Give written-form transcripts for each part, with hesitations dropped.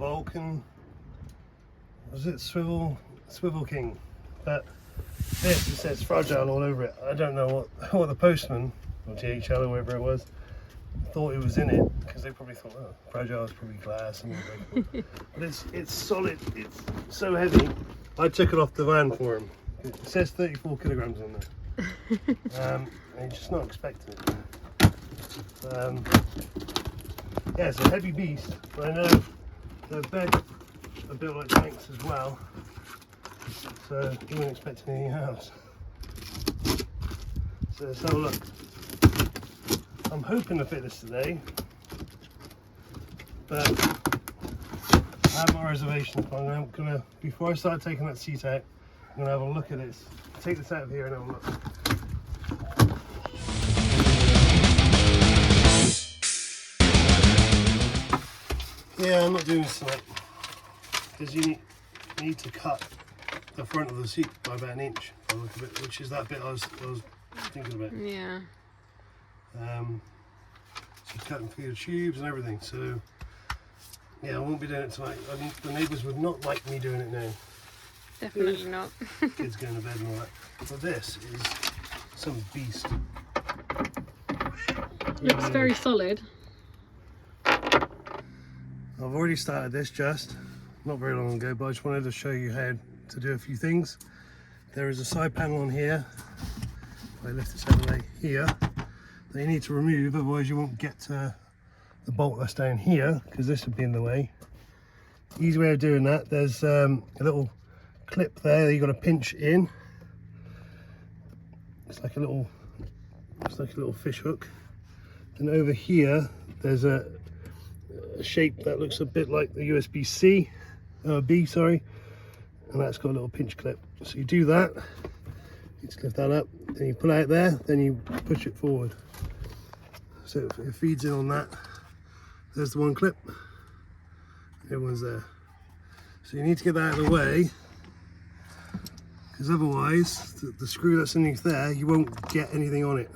Vulcan, was it Swivel King? But this, it says fragile all over it. I don't know what the postman or DHL or whoever it was thought it was in it, because they probably thought, oh, fragile is probably glass and but it's solid. It's so heavy. I took it off the van for him. It says 34 kilograms on there. And he's just not expecting it. Yeah, it's a heavy beast. I know the bed are built like tanks as well, so you wouldn't expect anything else. So let's have a look. I'm hoping to fit this today, but I have my reservations. But I'm gonna, before I start taking that seat out, I'm gonna have a look at this. Take this out of here and have a look. Yeah, I'm not doing this tonight, because you need to cut the front of the seat by about an inch, by the look of it, which is that bit I was thinking about. Yeah. So cutting through the tubes and everything. So yeah, I won't be doing it tonight. I think the neighbours would not like me doing it now. Definitely not. Kids going to bed and all that. But this is some beast. Looks very solid. I've already started this just not very long ago, but I just wanted to show you how to do a few things. There is a side panel on here. If I lift this out of the way here, that you need to remove, otherwise you won't get to the bolt that's down here, because this would be in the way. Easy way of doing that, there's a little clip there that you've got to pinch in. It's like a little fish hook. And over here there's a shape that looks a bit like the USB-C, B, sorry, and that's got a little pinch clip. So you do that, you just lift that up, then you pull out there, then you push it forward. So it feeds in on that. There's the one clip, everyone's there. So you need to get that out of the way, because otherwise the screw that's underneath there, you won't get anything on it.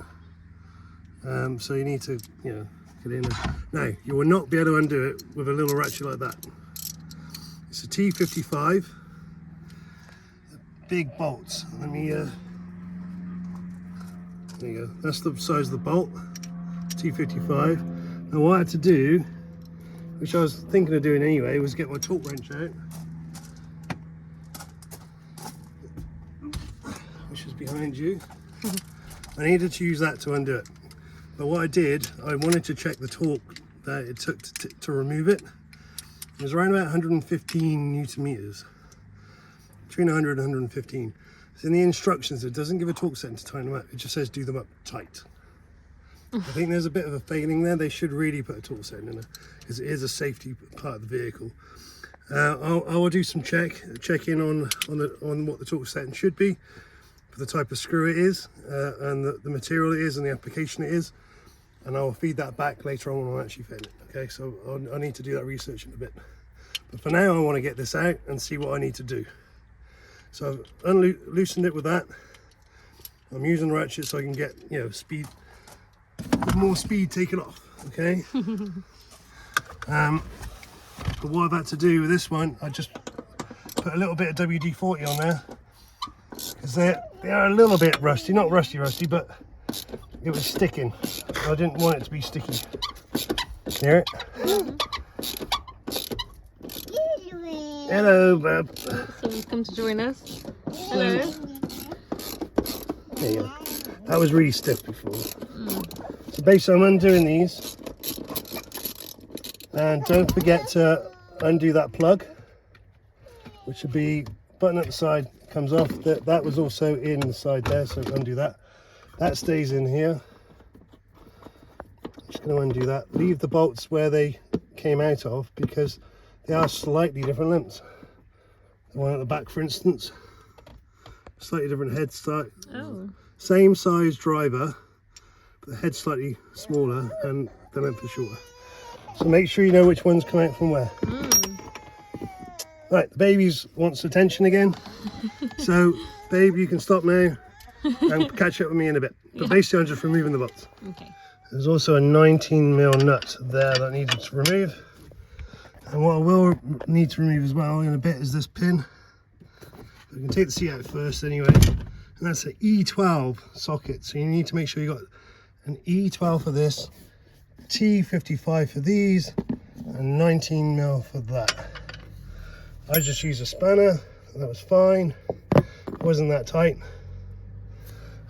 So you need to, you know, get in there. Now, you will not be able to undo it with a little ratchet like that. It's a T55, big bolts. Let me, there you go. That's the size of the bolt, T55. Now what I had to do, which I was thinking of doing anyway, was get my torque wrench out, which is behind you. I needed to use that to undo it. But what I did, I wanted to check the torque that it took to remove it. It was around about 115 Newton meters, between 100 and 115. So in the instructions, it doesn't give a torque setting to tighten them up. It just says do them up tight. I think there's a bit of a failing there. They should really put a torque setting in there, because it is a safety part of the vehicle. I will do some check in on what the torque setting should be, for the type of screw it is, and the material it is, and the application it is. And I will feed that back later on when I'm actually fitting it. Okay, so I need to do that research in a bit. But for now, I want to get this out and see what I need to do. So I've loosened it with that. I'm using the ratchet so I can get, you know, more speed taken off. Okay. But what I've had to do with this one, I just put a little bit of WD-40 on there, because they are a little bit rusty, not rusty, but it was sticking. I didn't want it to be sticky. Hear it? Hello, bub. Someone's come to join us. Hello. There you go. That was really stiff before. So basically I'm undoing these. And don't forget to undo that plug, which would be button at the side, comes off. That was also in the side there, so undo that. That stays in here. Just going to undo that. Leave the bolts where they came out of, because they are slightly different lengths. The one at the back, for instance, slightly different head start. Oh. Same size driver, but the head's slightly smaller and the length is shorter. So make sure you know which ones come out from where. Right, the baby's wants attention again. So, babe, you can stop now and catch up with me in a bit. But basically, I'm just removing the bolts. Okay. There's also a 19mm nut there that I needed to remove. And what I will need to remove as well in a bit is this pin. We can take the seat out first anyway. And that's an E12 socket. So you need to make sure you got an E12 for this, T55 for these, and 19mm for that. I just used a spanner, and that was fine. It wasn't that tight.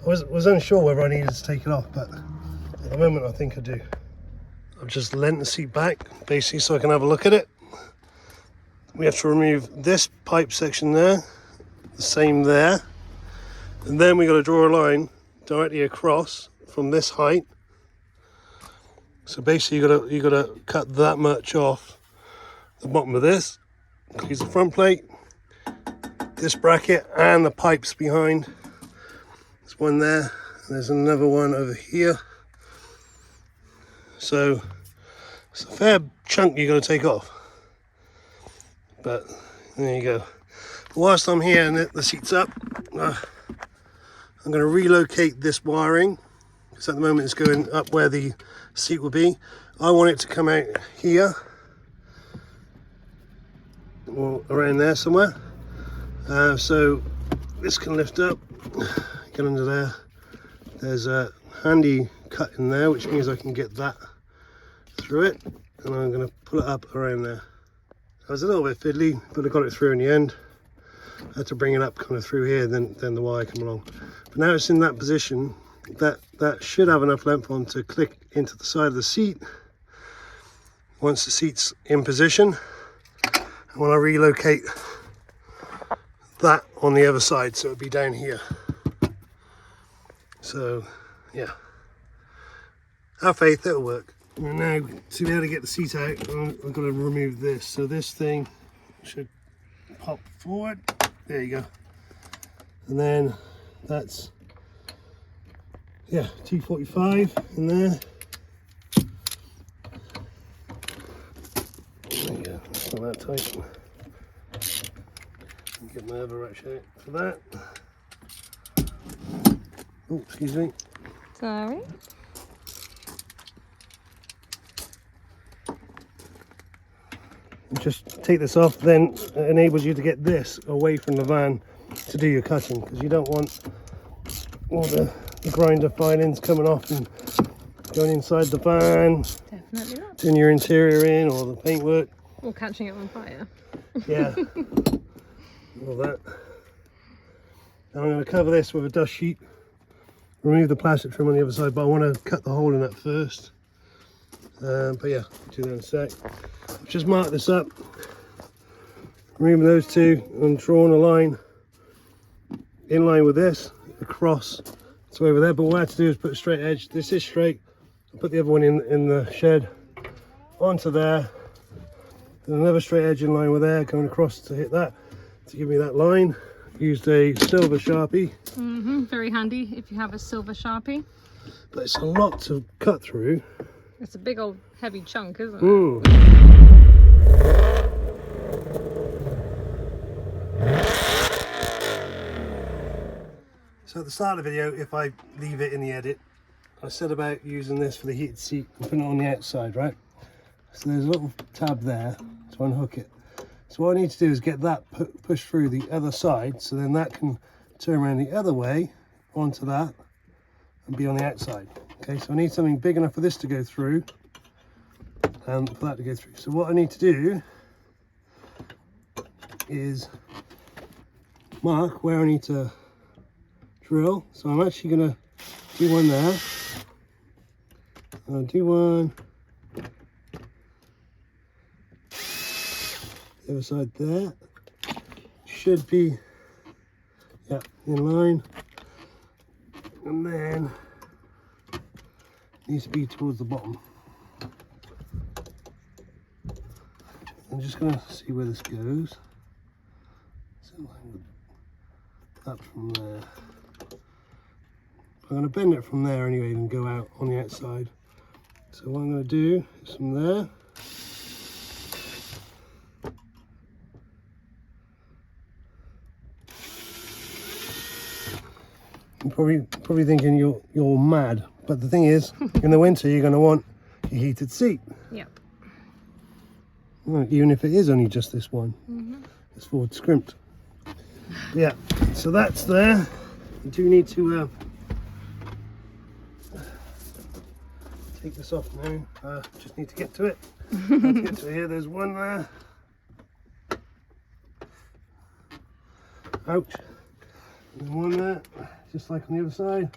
I was unsure whether I needed to take it off, but at the moment I think I do. I've just lent the seat back, basically, so I can have a look at it. We have to remove this pipe section there, the same there, and then we got to draw a line directly across from this height. So basically you got to cut that much off the bottom of this. Use the front plate, this bracket, and the pipes behind. There's one there, and there's another one over here. So it's a fair chunk you got to take off. But there you go. Whilst I'm here and the seat's up, I'm going to relocate this wiring, because at the moment it's going up where the seat will be. I want it to come out here, or around there somewhere. So this can lift up, get under there. There's a handy cut in there, which means I can get that through it, and I'm going to pull it up around there. It was a little bit fiddly, but I got it through in the end. I had to bring it up kind of through here, then the wire come along. But now it's in that position, that should have enough length on to click into the side of the seat once the seat's in position. And when I relocate that on the other side, so it'll be down here. So yeah, have faith, it'll work. And now to be able to get the seat out, I've got to remove this. So this thing should pop forward. There you go. And then that's, yeah, T45 in there. There you go, that's not that tight. Get my other wrench out for that. Oh, excuse me. Sorry. Just take this off, then it enables you to get this away from the van to do your cutting, because you don't want all the grinder filings coming off and going inside the van. Definitely not. Doing your interior in, or the paintwork. Or catching it on fire. Yeah. All that. And I'm going to cover this with a dust sheet, remove the plastic trim on the other side, but I want to cut the hole in that first. But yeah, I'll do that in a sec. I've just marked this up, removing those two and drawing a line in line with this across to over there. But what I have to do is put a straight edge. This is straight. I'll put the other one in the shed onto there, and another straight edge in line with there, going across to hit that to give me that line. Used a silver Sharpie. Very handy if you have a silver Sharpie. But it's a lot to cut through. It's a big old heavy chunk, isn't it? So at the start of the video, if I leave it in the edit, I said about using this for the heated seat and putting it on the outside, right? So there's a little tab there to unhook it. So what I need to do is get that pushed through the other side, so then that can turn around the other way onto that and be on the outside. Okay, so I need something big enough for this to go through and for that to go through. So what I need to do is mark where I need to drill. So I'm actually going to do one there. I'll do one the other side there. Should be, yeah, in line. And then needs to be towards the bottom. I'm just going to see where this goes. So that from there. I'm going to bend it from there anyway and go out on the outside. So what I'm going to do is from there. You're probably thinking you're mad, but the thing is, in the winter you're going to want your heated seat. Yep. Well, even if it is only just this one, it's forward scrimped. Yeah, so that's there. I do need to take this off now. Just need to get to it. Let's get to here. There's one there. Ouch. There's one there, just like on the other side.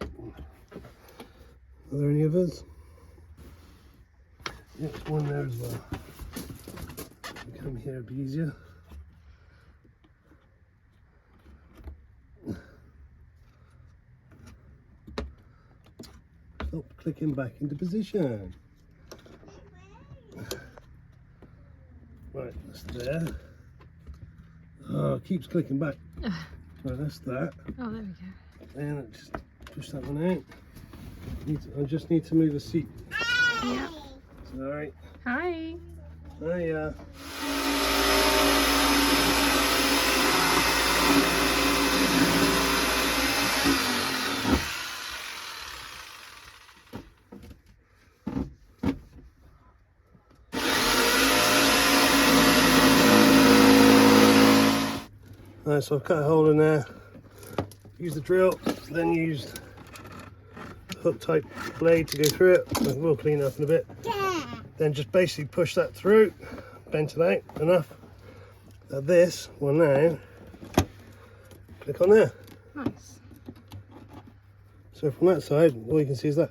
Are there any others? Yeah, there's one there as well. Come here, it'd be easier. Stop clicking back into position. Right, that's there. Oh, it keeps clicking back. Right, that's that. Oh, there we go. And just push that one out. I just need to move the seat. Yeah. Alright. Hi. Hiya. Right, so I've cut a hole in there, used the drill, then used the hook type blade to go through it. I will clean it up in a bit. Then just basically push that through, bent it out enough that this will now click on there. Nice. So from that side, all you can see is that.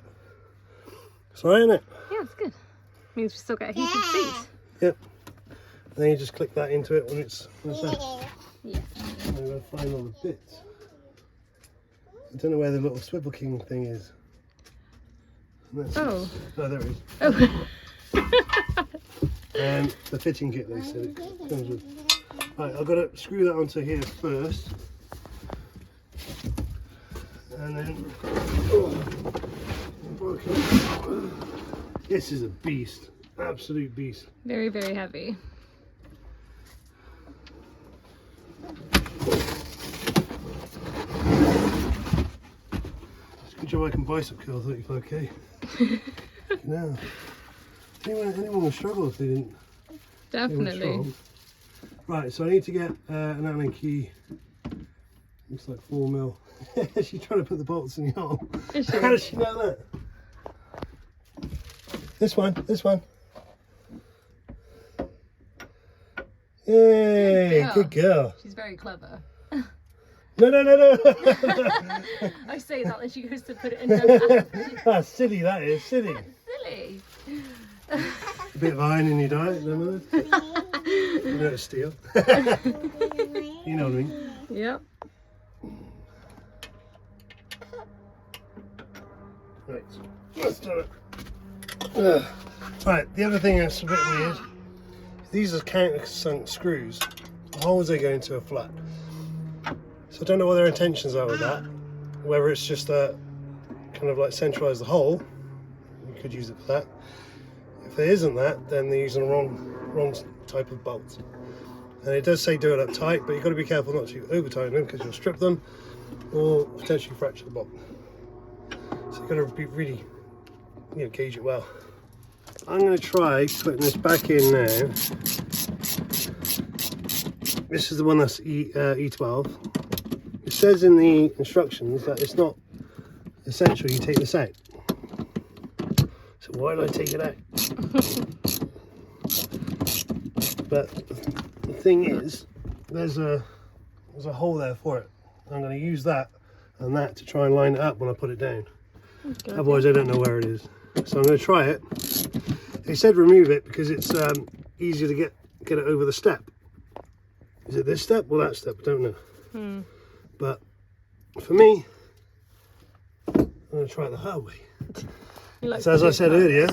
It's alright, isn't it? Yeah, it's good. Means we still get a heated seat. Yep. Then you just click that into it when it's there. Yeah. I'm going to find all the bits. I don't know where the little Swivel King thing is. Oh. Oh, there it is. Oh. And the fitting kit they said it comes with. Right, I've got to screw that onto here first. And then, this is a beast, absolute beast. Very, very heavy. It's a good job I can bicep curl 35k. Now, anyone would struggle if they didn't. Definitely. Right, so I need to get an Allen key. Looks like 4mm. She's trying to put the bolts in the hole. Is she? How does she know that? This one, this one. Yay, good girl. She's very clever. No, no, no, no. I say that and she goes to put it in her mouth. That's silly, that is, silly. Silly. A bit of iron in your diet, remember? A bit of steel. You know what I mean? Yep. Right, let's do it. Right, the other thing that's a bit weird, these are countersunk screws. The holes they go into are flat. So I don't know what their intentions are with that. Whether it's just kind of like centralise the hole. You could use it for that. If there isn't that, then they're using the wrong type of bolts. And it does say do it up tight, but you've got to be careful not to over tighten them because you'll strip them or potentially fracture the bolt. So you've got to be really, gauge it well. I'm going to try putting this back in now. This is the one that's E12. It says in the instructions that it's not essential you take this out. So why did I take it out? But the thing is, there's a hole there for it. I'm going to use that and that to try and line it up when I put it down. Okay. Otherwise I don't know where it is. So I'm going to try it. They said remove it because it's easier to get it over the step. Is it this step or that step? I don't know. But for me, I'm going to try it the hard way. So as I said earlier,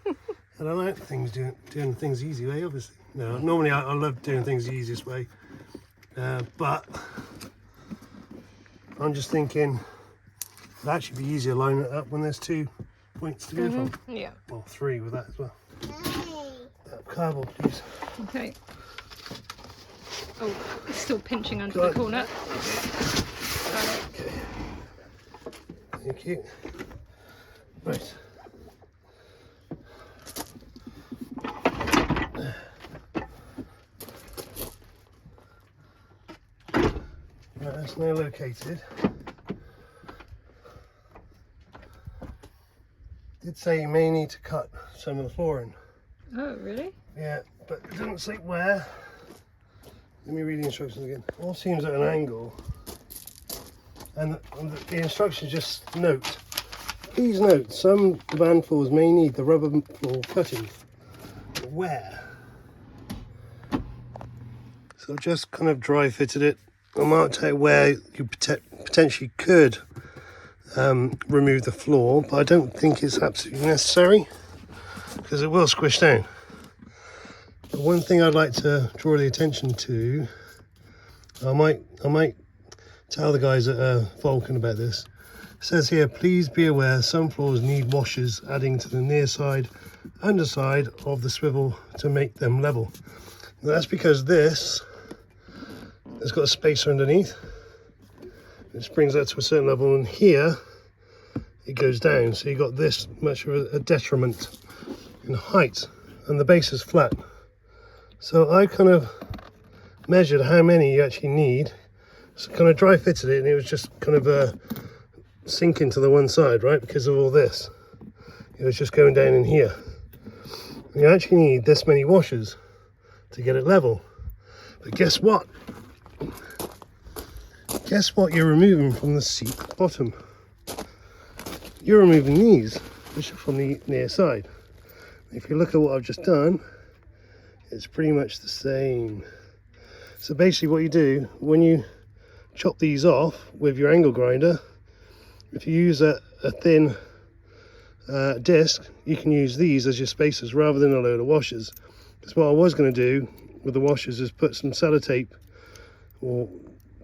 I don't like things doing things the easy way, obviously. No, normally I love doing things the easiest way. But I'm just thinking it'd actually be easier lining it up when there's 2 points to go from. Yeah. Well, 3 with that as well. Cardboard, please. Okay. Oh, it's still pinching under the corner. Got it. Okay. Thank you. Right. That's now located. Did say you may need to cut some of the flooring. Oh, really? Yeah, but it doesn't say where. Let me read the instructions again. All seams at an angle. And the instructions just note. Please note, some van floors may need the rubber floor cutting. But where? So I've just kind of dry fitted it. I marked out where you potentially could remove the floor, but I don't think it's absolutely necessary because it will squish down. But one thing I'd like to draw the attention to, I might tell the guys at Vulcan about this. It says here, please be aware some floors need washers adding to the near side, underside of the swivel to make them level. Now that's because this has got a spacer underneath, which brings that to a certain level, and here it goes down, so you've got this much of a detriment in height, and the base is flat. So I kind of measured how many you actually need, so kind of dry fitted it, and it was just kind of sinking to the one side, right, because of all this. It was just going down in here. You actually need this many washers to get it level. But guess what? Guess what you're removing from the seat bottom? You're removing these, which are from the near side. If you look at what I've just done, it's pretty much the same. So basically what you do, when you chop these off with your angle grinder, if you use a thin disc, you can use these as your spacers rather than a load of washers. Because what I was going to do with the washers is put some sellotape or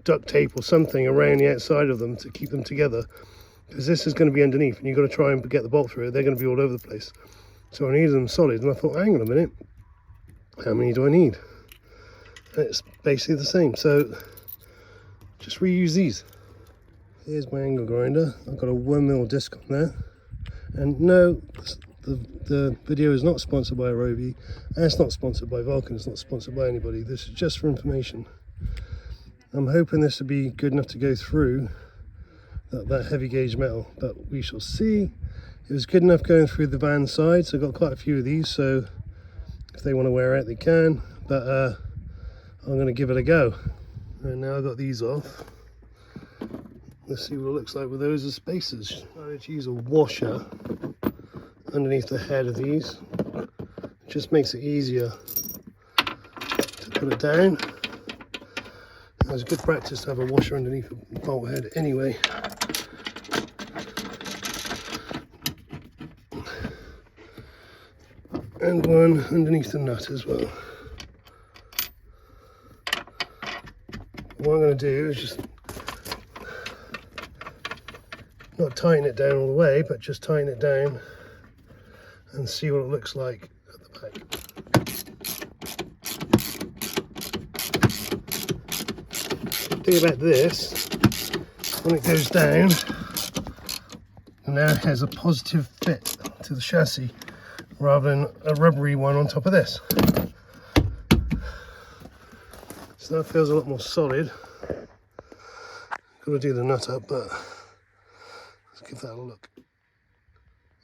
duct tape or something around the outside of them to keep them together, because this is going to be underneath and you've got to try and get the bolt through it. They're going to be all over the place. So I needed them solid, and I thought, hang on a minute, how many do I need? And it's basically the same, so just reuse these. Here's my angle grinder. I've got a 1mm disc on there, and no, the video is not sponsored by Arobi, and it's not sponsored by Vulcan, it's not sponsored by anybody. This is just for information. I'm hoping this will be good enough to go through that heavy gauge metal, but we shall see. It was good enough going through the van side, so I've got quite a few of these, so if they want to wear out they can, but I'm going to give it a go. And now I've got these off. Let's see what it looks like with those as spacers. I decided to use a washer underneath the head of these. It just makes it easier to put it down. It's good practice to have a washer underneath a bolt head anyway. And one underneath the nut as well. What I'm going to do is just not tighten it down all the way, but just tighten it down and see what it looks like at the back. The thing about this, when it goes down, it now has a positive fit to the chassis rather than a rubbery one on top of this. So that feels a lot more solid. Got to do the nut up, but let's give that a look.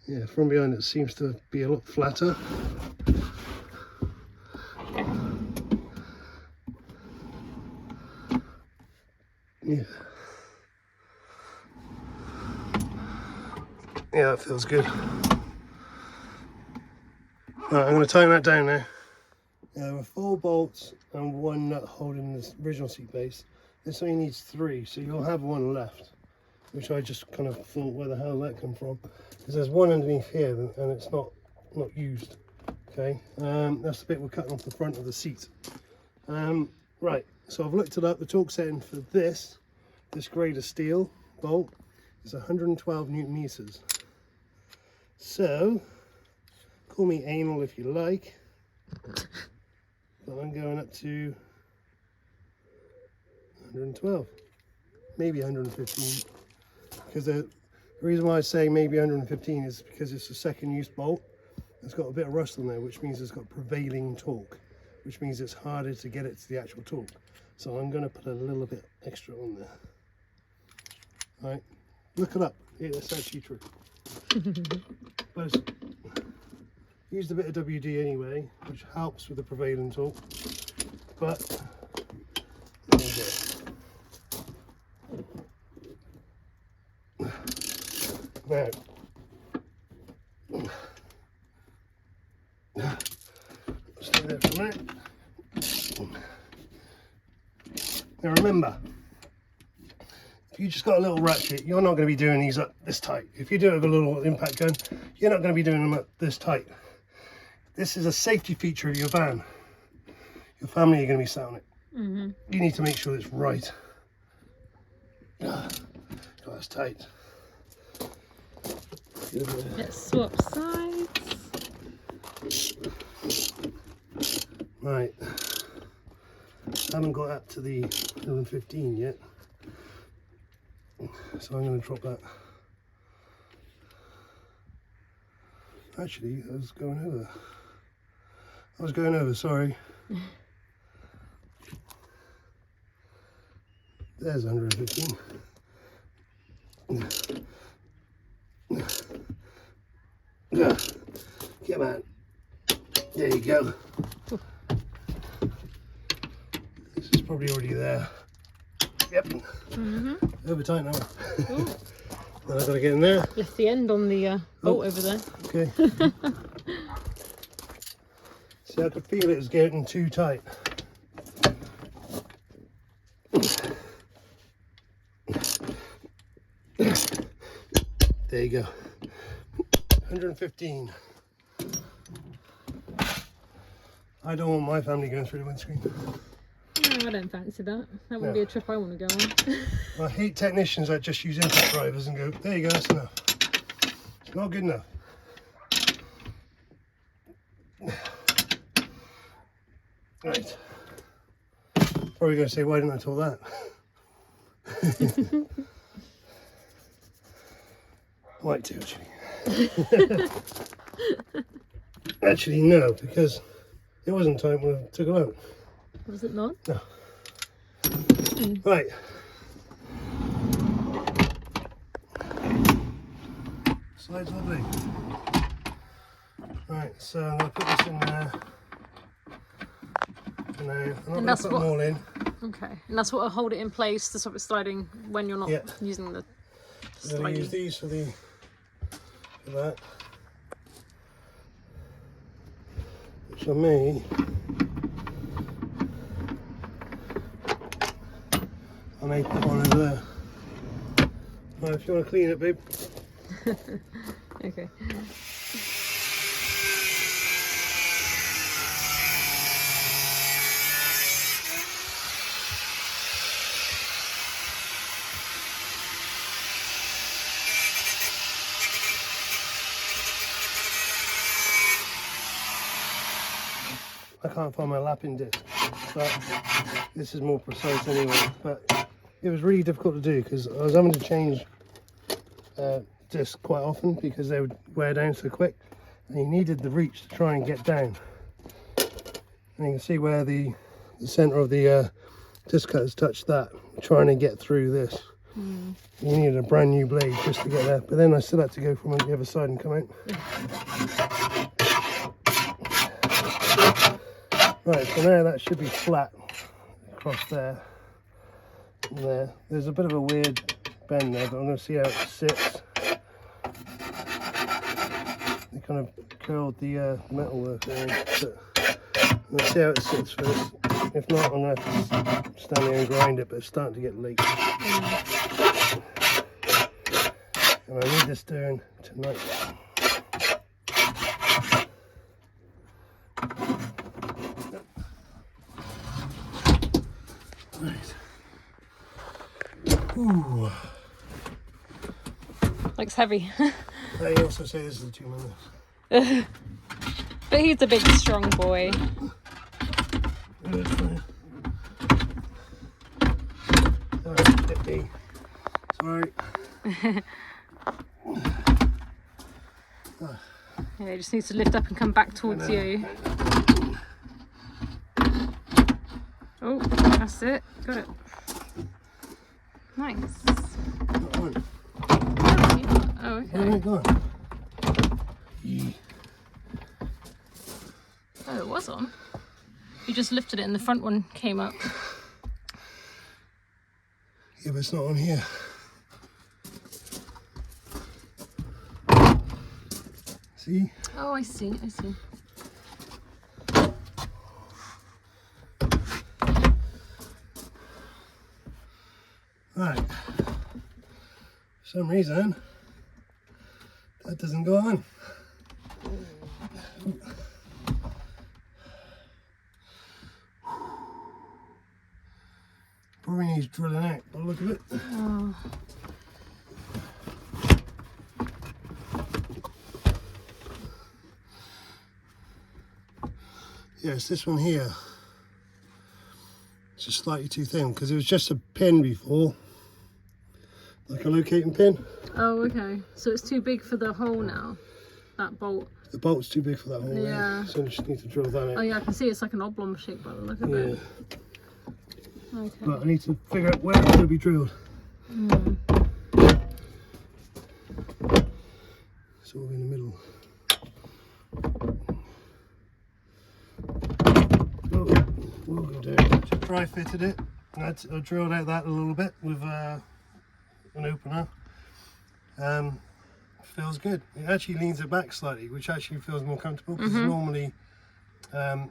Yeah, from behind it seems to be a lot flatter. Yeah. Yeah, that feels good. Right, I'm going to tighten that down now. There were 4 bolts and 1 nut holding this original seat base. This only needs 3, so you'll have 1 left, which I just kind of thought, where the hell did that come from? Because there's 1 underneath here and it's not used. Okay, that's the bit we're cutting off the front of the seat. Right, so I've looked it up. The torque setting for this grade of steel bolt is 112 Newton meters. So, call me anal if you like, but I'm going up to 112, maybe 115, because the reason why I say maybe 115 is because it's a second use bolt. It's got a bit of rust on there, which means it's got prevailing torque, which means it's harder to get it to the actual torque. So I'm going to put a little bit extra on there. Right, look it up. Yeah, that's actually true. But used a bit of WD anyway, which helps with the prevailing torque. But there you go. Now, stay there for a minute. Now remember, if you just got a little ratchet, you're not going to be doing these up this tight. If you do it with a little impact gun, you're not going to be doing them up this tight. This is a safety feature of your van. Your family are going to be sat on it. Mm-hmm. You need to make sure it's right. Oh, that's tight. Let's swap sides. Right. Haven't got up to the 115 yet. So I'm going to drop that. Actually, I was going over. Sorry. There's 115. Come on. There you go. This is probably already there. Yep. Over tight now. Then I've got to get in there. Left the end on the bolt over there. Okay. See, I could feel it was getting too tight. There you go. 115. I don't want my family going through the windscreen. No, I don't fancy that. That wouldn't be a trip I want to go on. I hate technicians that just use impact drivers and go, there you go, that's enough. It's not good enough. Right. Probably going to say, why didn't I tell that? I might do, actually. Actually, no, because it wasn't time when I took it out. Was it not? No. Right. Slide's lovely. Right, so I'm going to put this in there. And I'm not going to put them all in. Okay, and that's what will hold it in place to stop it sliding when you're not using the I'm going to use these for that. Which on me, I may put one over there. Right, if you want to clean it, babe. Okay. I can't find my lapping disc, but this is more precise anyway. But it was really difficult to do because I was having to change discs quite often because they would wear down so quick, and you needed the reach to try and get down. And you can see where the center of the disc cutters touched that, trying to get through this. You needed a brand new blade just to get there, but then I still had to go from the other side and come out. Right, so now that should be flat across there and there. There's a bit of a weird bend there, but I'm going to see how it sits. They kind of curled the metal work there, but let's see how it sits first. If not, I'm going to have to stand there and grind it, but it's starting to get late. And I need this doing tonight. Right. Ooh. Looks heavy. They also say this is a 2 minutes. But he's a big, strong boy. That's fine. Alright, hit me. Sorry. Yeah, he just needs to lift up and come back towards you. Oh, that's it. Got it. Nice. Not on. Oh, okay. Where have it gone? Oh, it was on. You just lifted it and the front one came up. Yeah, but it's not on here. See? Oh, I see, I see. Right. For some reason, that doesn't go on. Probably needs drilling out by the look of it. Oh. Yes, this one here. It's just slightly too thin because it was just a pin before, like a locating pin. Oh, okay. So it's too big for the hole now, that bolt. The bolt's too big for that hole. Yeah. So I just need to drill that out. Oh yeah, I can see it's like an oblong shape by the look of it. Okay. But I need to figure out where it's going to be drilled. Sort of in the middle. What we'll do, just dry fitted it. I drilled out that a little bit with an opener. Feels good. It actually leans it back slightly, which actually feels more comfortable because it's normally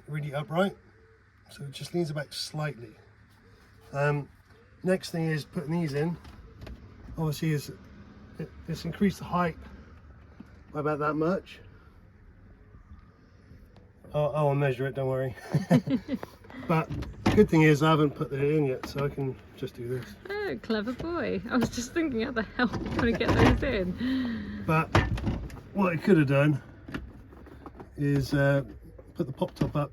really upright. So it just leans it back slightly. Next thing is putting these in. Obviously, it's increased the height by about that much. I'll measure it, don't worry. But the good thing is I haven't put it in yet, so I can just do this. Oh, clever boy. I was just thinking how the hell are you going to get those in? But what I could have done is put the pop top up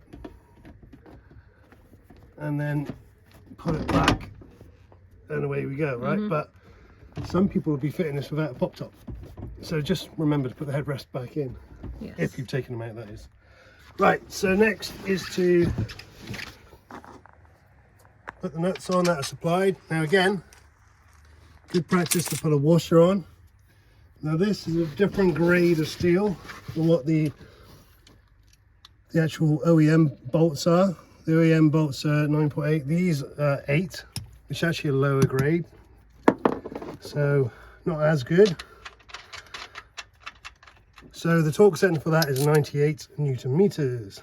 and then put it back, and away we go, right? But some people will be fitting this without a pop top, so just remember to put the headrest back in. Yes. If you've taken them out, that is. Right, so next is to put the nuts on that are supplied. Now again, good practice to put a washer on. Now this is a different grade of steel than what the actual OEM bolts are. The OEM bolts are 9.8, these are 8, which is actually a lower grade, so not as good. So the torque setting for that is 98 Newton meters.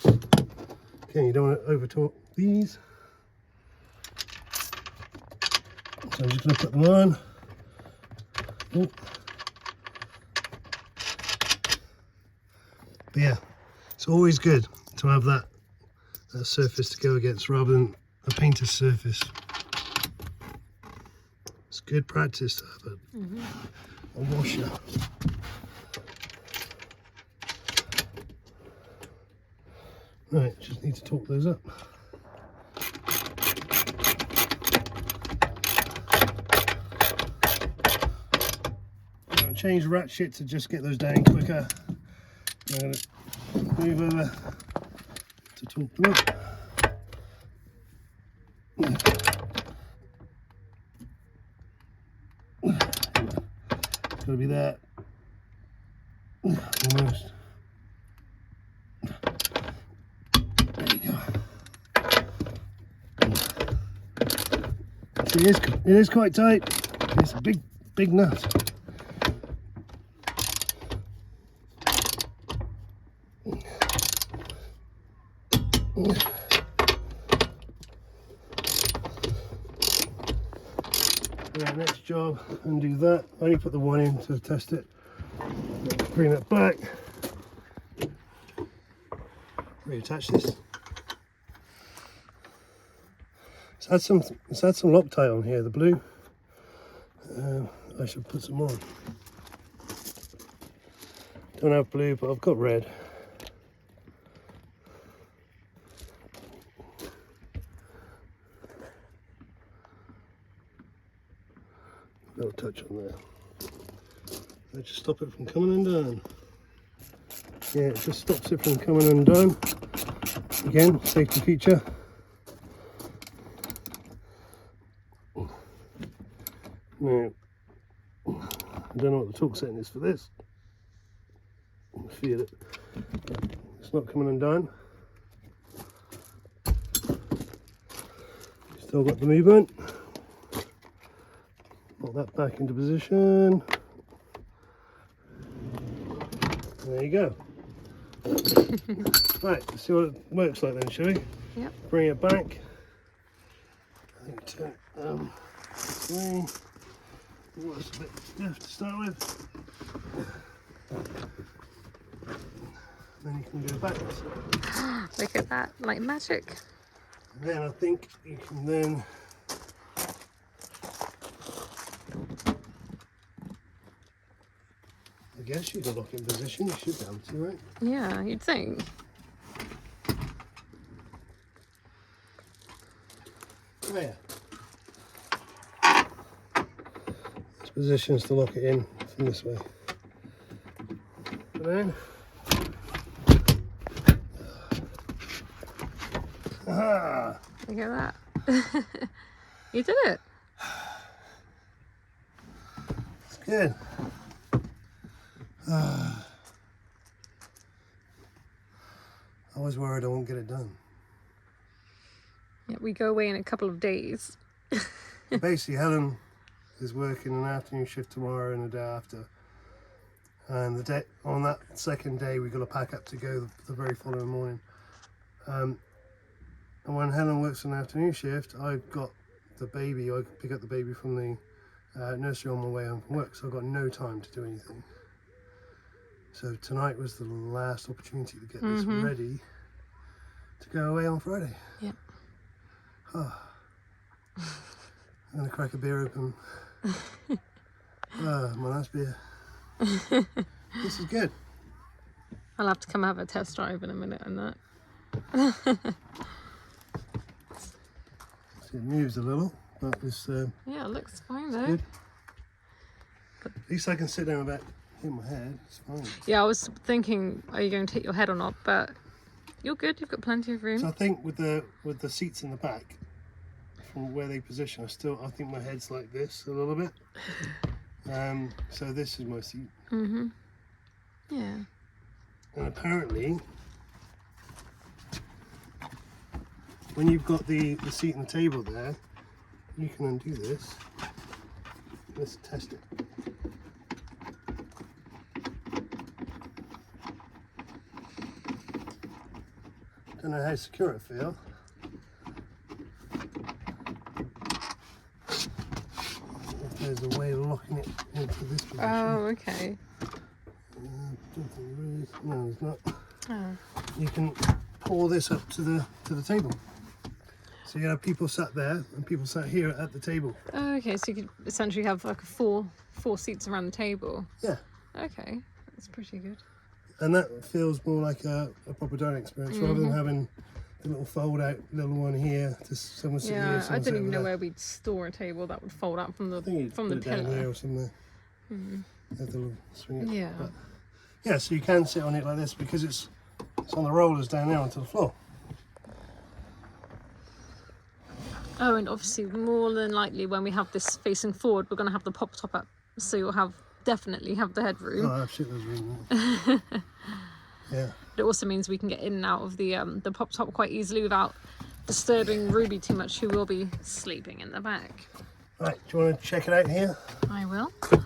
Okay, you don't want to over torque these. So I'm just going to put them on. Oh. But yeah, it's always good to have that surface to go against rather than a painted surface. It's good practice to have a washer. Right, just need to torque those up. I'm going to change ratchet to just get those down quicker. I'm going to move over to torque them up. It's got to be there. Almost. There you go. See, it is quite tight. It's a big nut. Right, next job, undo that. I only put the one in to test it. Bring that back. Reattach this. It's had some Loctite on here, the blue. I should put some on. Don't have blue, but I've got red. A little touch on there. That just stop it from coming undone. Yeah, it just stops it from coming undone. Again, safety feature. Now, I don't know what the torque setting is for this. I feel it. It's not coming undone. Still got the movement. Put that back into position. There you go. Right, let's see what it works like then, shall we? Yep. Bring it back. I think turn this way. Oh, it's a bit stiff to start with. Then you can go backwards. Look at that, like magic. And then I think you can then I guess you can lock in position, you should be able to, right? Yeah, you'd think. Oh yeah. There's positions to lock it in from this way. And then aha! Look at that. You did it. It's good. I was worried I won't get it done. Yeah, we go away in a couple of days. Basically, Helen is working an afternoon shift tomorrow and the day after. And the day on that second day, we've got to pack up to go the very following morning. And when Helen works an afternoon shift, I've got the baby. I pick up the baby from the nursery on my way home from work, so I've got no time to do anything. So tonight was the last opportunity to get this ready to go away on Friday. Yep. Oh. I'm going to crack a beer open. My last beer. This is good. I'll have to come have a test drive in a minute and that. See, it moves a little, but it's Yeah, it looks fine though. good. At least I can sit down without hitting my head. It's fine. Yeah, I was thinking, are you going to hit your head or not? But you're good. You've got plenty of room. So I think with the seats in the back, from where they position, I think my head's like this a little bit. So this is my seat. Yeah. And apparently, when you've got the seat and the table there, you can undo this. Let's test it. Don't know how secure it feels. If there's a way of locking it into this position. Oh, okay. Don't think there is. No, there's not. Oh. You can pull this up to the table. So you have people sat there and people sat here at the table. Oh, okay. So you could essentially have like four seats around the table. Yeah. Okay, that's pretty good. And that feels more like a proper dining experience rather than having the little fold out little one here to someone sit here. Yeah, I someone sit don't even over know there. where we'd store a table that would fold out from the I think you'd from put the it down here pillar. or somewhere. Have the little swing it. Yeah. But, yeah, so you can sit on it like this because it's on the rollers down there onto the floor. Oh, and obviously more than likely when we have this facing forward, we're going to have the pop top up, so you'll definitely have the headroom. Oh, shit, there's room there. Yeah. But it also means we can get in and out of the pop top quite easily without disturbing Ruby too much, who will be sleeping in the back. Right, do you want to check it out here? I will. Get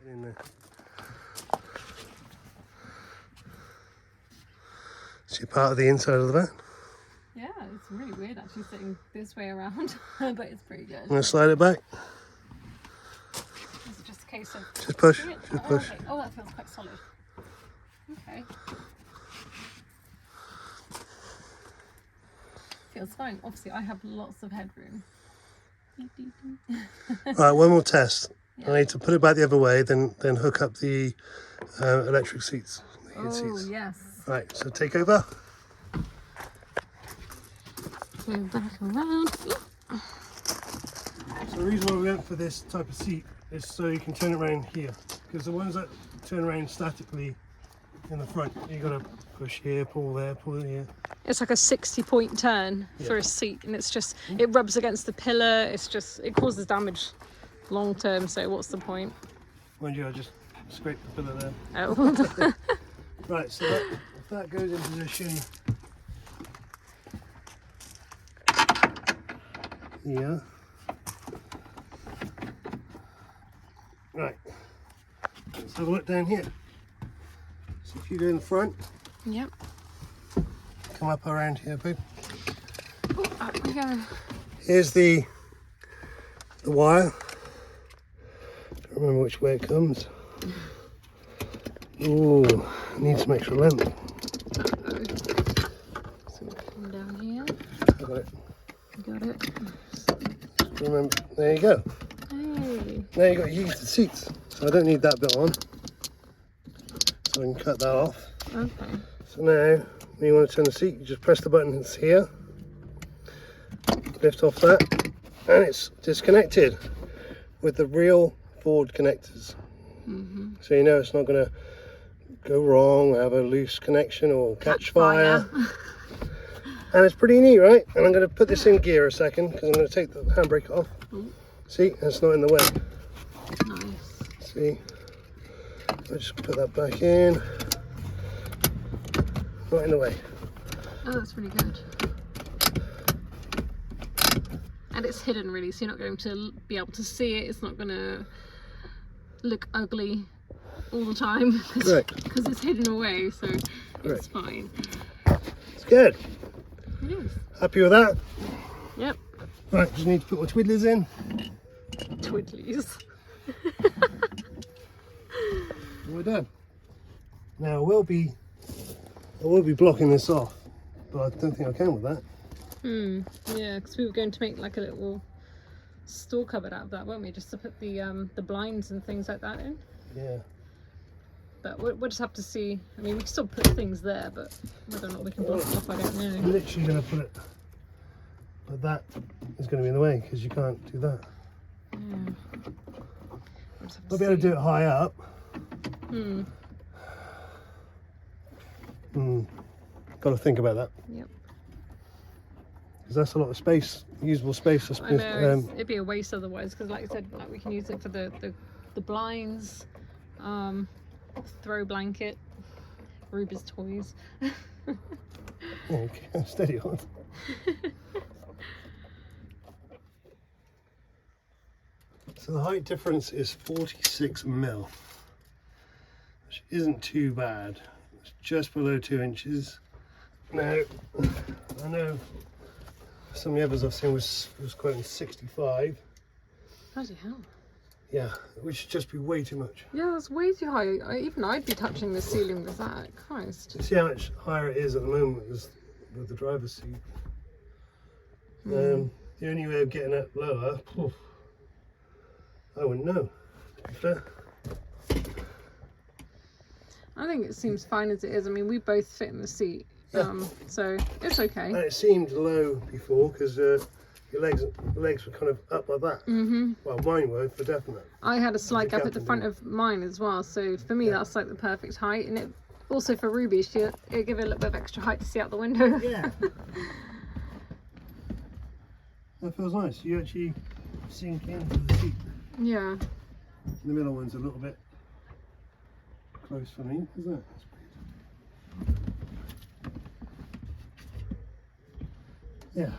in there. See part of the inside of the van. Yeah, it's really weird actually sitting this way around, but it's pretty good. I'm going to slide it back. Is it just a case of Just push. pushing it? Just Oh, push. okay. Oh, that feels quite solid. Okay. Feels fine. Obviously, I have lots of headroom. Right, one more test. Yeah. I need to put it back the other way, then hook up the electric seats. The heated seats. Yes. Right, so take over. Go back around. So the reason why we went for this type of seat is so you can turn it around here, because the ones that turn around statically in the front. You got to push here, pull there, pull here. It's like a 60-point turn for a seat, and it's just, it rubs against the pillar. It's just, it causes damage long term. So what's the point? Mind you, I just scraped the pillar there. Oh. Right, so that, if that goes in position, yeah. Right, let's have a look down here. So if you go in the front, Yep. come up around here, babe. Oh, up we go. Here's the wire. Don't remember which way it comes. Oh, needs some extra length. So we come down here. I got it. You got it. Just remember, there you go. Hey. Now you got to use the seats, so I don't need that bit on. So I can cut that off. Okay. So now, when you want to turn the seat, you just press the button that's here, lift off that, and it's disconnected with the real Ford connectors. So you know it's not going to go wrong, or have a loose connection, or catch fire. And it's pretty neat, right? And I'm going to put this in gear a second, because I'm going to take the handbrake off. See, it's not in the way. Nice. See, I just put that back in. Not in the way. Oh, that's really good. And it's hidden really, so you're not going to be able to see it. It's not going to look ugly all the time because it's hidden away, so it's fine. It's good. It is. Happy with that? Yep. Right, just need to put my twiddlers in. Twiddlies. We're done. Now I will be blocking this off, but I don't think I can with that. Yeah, because we were going to make like a little store cupboard out of that, weren't we? Just to put the blinds and things like that in. Yeah. But we'll just have to see. I mean, we can still put things there, but whether or not we can block it off, I don't know. I'm literally going to put it, but that is going to be in the way because you can't do that. Yeah. We'll just have to I'll be able to do it high up. Got to think about that. Yep. Because that's a lot of space, usable space. I I suppose. know, it'd be a waste otherwise, because like I said, like we can use it for the blinds, throw blanket, Ruby's toys. Okay, steady on. So the height difference is 46 mil, which isn't too bad. It's just below 2 inches. Now, I know some of the others I've seen was quoting 65. Bloody hell. Yeah, which should just be way too much. Yeah, that's way too high. Even I'd be touching the ceiling with that. Christ. See how much higher it is at the moment with the driver's seat. The only way of getting it lower, I wouldn't know, to be fair. I think it seems fine as it is. I mean, we both fit in the seat, so it's okay. And it seemed low before because your legs were kind of up like that. Well, mine were for definite. I had a slight gap at the front of mine as well, so for me that's like the perfect height, and it also for Ruby, it'll give it a little bit of extra height to see out the window. Yeah. That feels nice. You actually sink into the seat. Yeah. The middle one's a little bit close for me, isn't it? Yeah,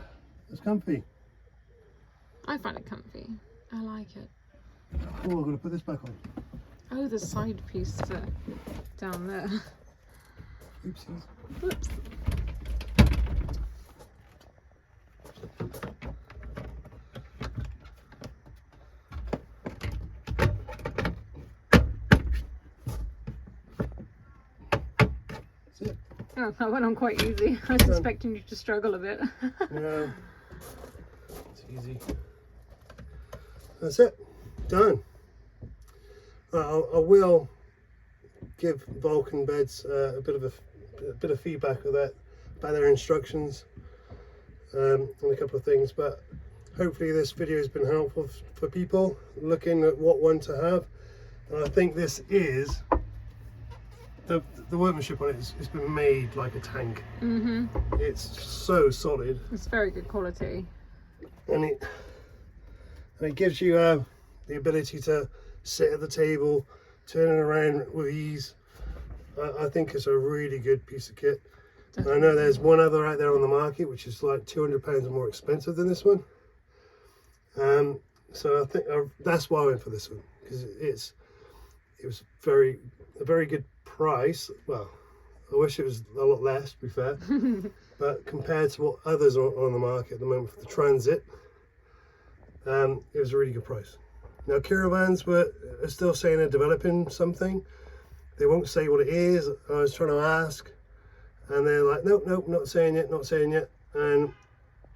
it's comfy. I find it comfy. I like it. Oh, I've got to put this back on. Oh, the side piece down there. Oopsies. Whoops. Oh, that went on quite easy. I was expecting you to struggle a bit. No, it's easy. That's it. Done. I will give Vulcan Beds a bit of feedback of that about their instructions on a couple of things, but hopefully this video has been helpful for people looking at what one to have. And I think this is the workmanship on it it's been made like a tank. It's so solid. It's very good quality. And it gives you the ability to sit at the table, turn it around with ease. I think it's a really good piece of kit. I know there's one other out there on the market which is like £200 more expensive than this one. So I think that's why I went for this one, because it was a very good price. Well, I wish it was a lot less, to be fair. But compared to what others are on the market at the moment for the Transit, it was a really good price. Now Caravans are still saying they're developing something. They won't say what it is. I was trying to ask, and they're like, nope, not saying yet, and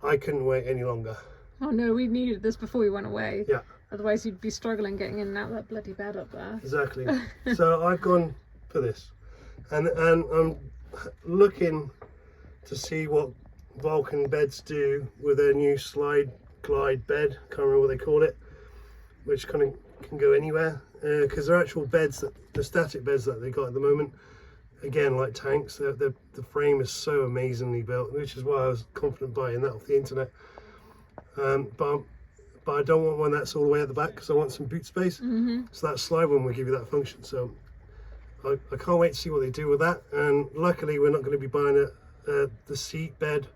I couldn't wait any longer. Oh no, we needed this before we went away. Yeah. Otherwise you'd be struggling getting in and out of that bloody bed up there. Exactly. So I've gone for this, and I'm looking to see what Vulcan beds do with their new slide glide bed. Can't remember what they call it, which kind of can go anywhere, because they're actual beds, the static beds that they got at the moment, again like tanks. The frame is so amazingly built, which is why I was confident buying that off the internet. But I don't want one that's all the way at the back, because I want some boot space. So that slide one will give you that function. So I can't wait to see what they do with that. And luckily we're not going to be buying the seat bed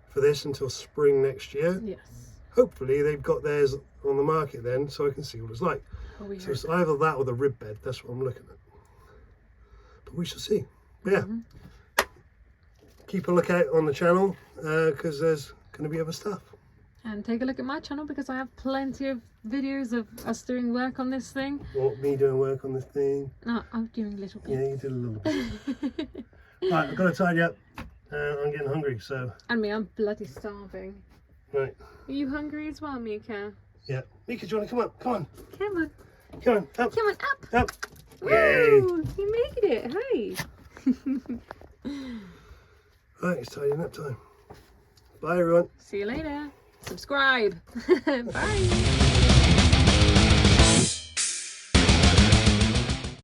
for this until spring next year. Yes. Hopefully they've got theirs on the market then, so I can see what it's like. So it's either that or the rib bed. That's what I'm looking at. But we shall see. But yeah, keep a lookout on the channel, because there's going to be other stuff. And take a look at my channel, because I have plenty of videos of us doing work on this thing. What, me doing work on this thing? No, I'm doing a little bit. Yeah, you did a little bit. Right, I've got to tidy up. I'm getting hungry, so... And me, I'm bloody starving. Right. Are you hungry as well, Mika? Yeah. Mika, do you want to come up? Come on. Come on. Come on, up. Come on, up. Up. Woo! Yay. You made it, hey. Right, it's tidying up time. Bye, everyone. See you later. Subscribe. Bye.